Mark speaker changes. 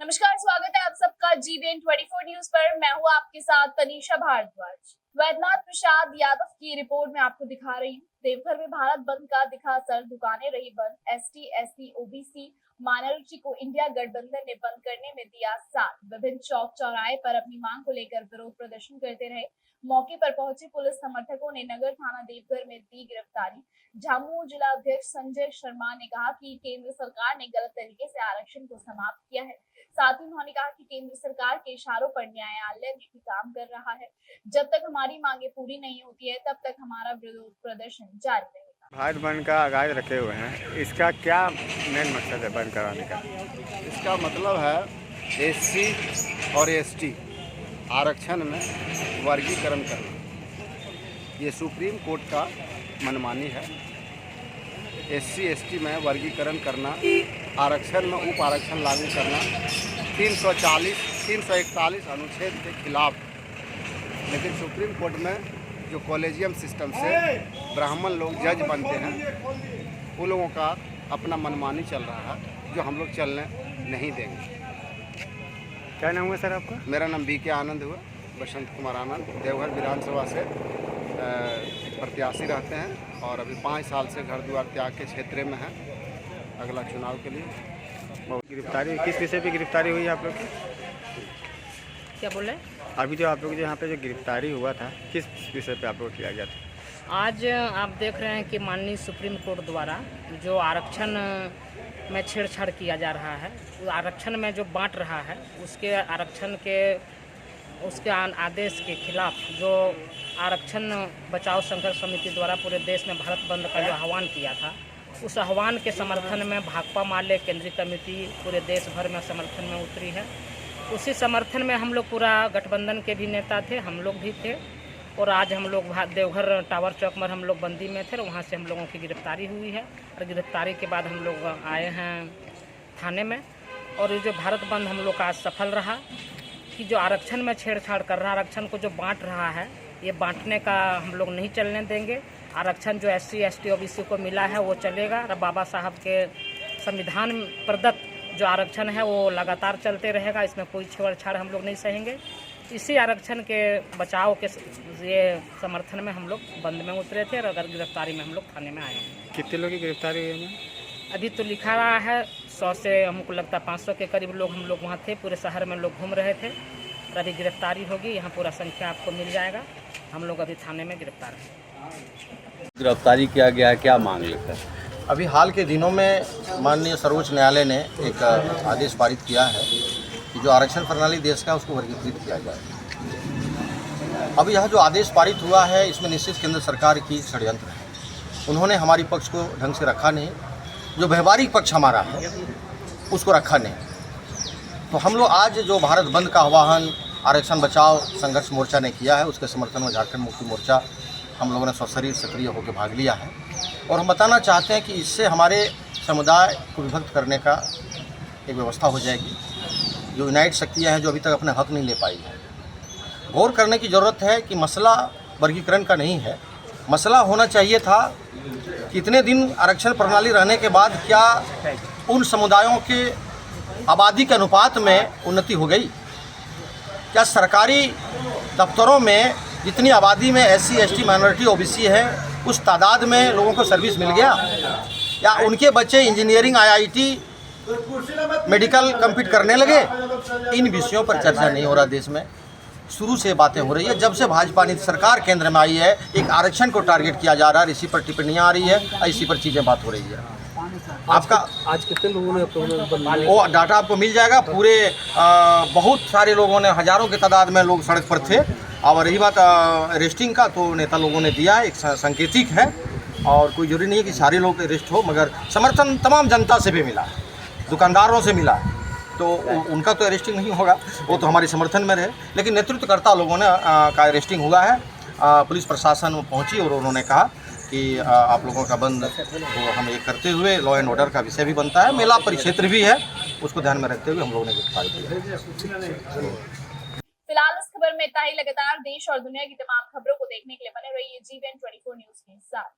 Speaker 1: नमस्कार, स्वागत है आप सबका जीवीएन 24 न्यूज पर। मैं हूं आपके साथ तनीषा भारद्वाज। वैद्यनाथ प्रसाद यादव की रिपोर्ट में आपको दिखा रही हूँ। देवघर में भारत बंद का दिखा असर, दुकानें रही बंद। एसटी, एससी, ओबीसी माइनॉरिटी को इंडिया गठबंधन ने बंद करने में दिया साथ। विभिन्न चौक चौराहे पर अपनी मांग को लेकर विरोध प्रदर्शन करते रहे। मौके पर पहुंचे पुलिस समर्थकों ने नगर थाना देवघर में दी गिरफ्तारी। झामुमो जिला अध्यक्ष संजय शर्मा ने कहा कि केंद्र सरकार ने गलत तरीके से आरक्षण को समाप्त किया है। साथ ही उन्होंने कहा कि केंद्र सरकार के इशारों पर न्यायालय में भी काम कर रहा है। जब तक हमारी मांगे पूरी नहीं होती है तब तक हमारा विरोध प्रदर्शन जारी रहेगा।
Speaker 2: भारत बंद का आगाज रखे हुए हैं, इसका क्या मेन मकसद है बंद कराने का?
Speaker 3: इसका मतलब है एससी और एसटी आरक्षण में वर्गीकरण करना। ये सुप्रीम कोर्ट का मनमानी है। एससी एसटी में वर्गीकरण करना, आरक्षण में उप आरक्षण लागू करना 340, 341 अनुच्छेद के खिलाफ। लेकिन सुप्रीम कोर्ट में जो कॉलेजियम सिस्टम से ब्राह्मण लोग जज बनते हैं, वो लोगों का अपना मनमानी चल रहा है, जो हम लोग चलने नहीं देंगे।
Speaker 2: क्या नाम हुआ सर आपका?
Speaker 3: मेरा नाम बीके आनंद हुआ, बसंत कुमार आनंद। देवघर विधानसभा से प्रत्याशी रहते हैं और अभी 5 साल से घर द्वार त्याग के क्षेत्र में हैं अगला चुनाव के लिए।
Speaker 2: गिरफ्तारी किस विषय पे गिरफ्तारी हुई आप लोग की?
Speaker 4: क्या बोले?
Speaker 2: अभी जो आप लोग यहाँ पे जो गिरफ्तारी हुआ था, किस विषय पे आप लोग किया गया था?
Speaker 4: आज आप देख रहे हैं कि माननीय सुप्रीम कोर्ट द्वारा जो आरक्षण में छेड़छाड़ किया जा रहा है, उस आरक्षण में जो बांट रहा है, उसके आरक्षण के उसके आदेश के खिलाफ जो आरक्षण बचाओ संघर्ष समिति द्वारा पूरे देश में भारत बंद का जो आह्वान किया था, उस आह्वान के समर्थन में भाकपा माले केंद्रीय कमेटी पूरे देश भर में समर्थन में उतरी है। उसी समर्थन में हम लोग पूरा गठबंधन के भी नेता थे, हम लोग भी थे। और आज हम लोग देवघर टावर चौक में हम लोग बंदी में थे और वहाँ से हम लोगों की गिरफ्तारी हुई है। और गिरफ्तारी के बाद हम लोग आए हैं थाने में। और ये जो भारत बंद हम लोग का आज सफल रहा कि जो आरक्षण में छेड़छाड़ कर रहा, आरक्षण को जो बांट रहा है, ये बांटने का हम लोग नहीं चलने देंगे। आरक्षण जो एससी, एसटी, ओबीसी को मिला है वो चलेगा। और बाबा साहब के संविधान प्रदत्त जो आरक्षण है वो लगातार चलते रहेगा, इसमें कोई छेड़छाड़ हम लोग नहीं सहेंगे। इसी आरक्षण के बचाव के ये समर्थन में हम लोग बंद में उतरे थे और अगर गिरफ्तारी में हम लोग थाने में आए हैं।
Speaker 2: कितने लोग की गिरफ्तारी हुई है?
Speaker 4: अभी तो लिखा रहा है 100 से हमको लगता है 500 के करीब लोग हम लोग वहाँ थे, पूरे शहर में लोग घूम रहे थे। और अभी गिरफ्तारी होगी, यहाँ पूरा संख्या आपको मिल जाएगा। हम लोग अभी थाने में गिरफ्तार हैं।
Speaker 5: गिरफ्तारी किया गया है, क्या मांग लेकर?
Speaker 6: अभी हाल के दिनों में माननीय सर्वोच्च न्यायालय ने एक आदेश पारित किया है कि जो आरक्षण प्रणाली देश का उसको वर्गीकृत किया जाए। अब यह जो आदेश पारित हुआ है, इसमें निश्चित केंद्र सरकार की षड्यंत्र है। उन्होंने हमारी पक्ष को ढंग से रखा नहीं, जो व्यवहारिक पक्ष हमारा है उसको रखा नहीं। तो हम लोग आज जो भारत बंद का आह्वान आरक्षण बचाओ संघर्ष मोर्चा ने किया है, उसके समर्थन में झारखंड मुक्ति मोर्चा हम लोगों ने सशरीर सक्रिय होकर भाग लिया है। और हम बताना चाहते हैं कि इससे हमारे समुदाय को विभक्त करने का एक व्यवस्था हो जाएगी। जो यूनाइट शक्तियाँ हैं जो अभी तक अपने हक नहीं ले पाई है, गौर करने की ज़रूरत है कि मसला वर्गीकरण का नहीं है। मसला होना चाहिए था कि इतने दिन आरक्षण प्रणाली रहने के बाद क्या उन समुदायों के आबादी के अनुपात में उन्नति हो गई? क्या सरकारी दफ्तरों में जितनी आबादी में एससी, एसटी, माइनॉरिटी, ओबीसी है, उस तादाद में लोगों को सर्विस मिल गया? या उनके बच्चे इंजीनियरिंग, आईआईटी, मेडिकल कम्पीट करने लगे? इन विषयों पर चर्चा नहीं हो रहा देश में। शुरू से बातें हो रही है, जब से भाजपा नीति सरकार केंद्र में आई है, एक आरक्षण को टारगेट किया जा रहा है, इसी पर टिप्पणियाँ आ रही है, इसी पर चीज़ें बात हो रही है। आपका आज कितने लोगों ने वो डाटा आपको मिल जाएगा। पूरे बहुत सारे लोगों ने, हज़ारों की तादाद में लोग सड़क पर थे। और रही बात अरेस्टिंग का, तो नेता लोगों ने दिया, एक सांकेतिक है और कोई जरूरी नहीं है कि सारे लोग अरेस्ट हो, मगर समर्थन तमाम जनता से भी मिला, दुकानदारों से मिला। तो उनका तो अरेस्टिंग नहीं होगा, वो तो हमारे समर्थन में रहे। लेकिन नेतृत्वकर्ता लोगों ने का अरेस्टिंग हुआ है। पुलिस प्रशासन पहुंची और उन्होंने कहा कि आप लोगों का बंद तो हम ये करते हुए लॉ एंड ऑर्डर का विषय भी बनता है, मेला परिक्षेत्र भी है, उसको ध्यान में रखते हुए हम लोगों ने गिरफ्तारी की।
Speaker 1: फिलहाल इस खबर में इतना ही। लगातार देश और दुनिया की तमाम खबरों को देखने के लिए बने रहिए जीवीएन 24 न्यूज के साथ।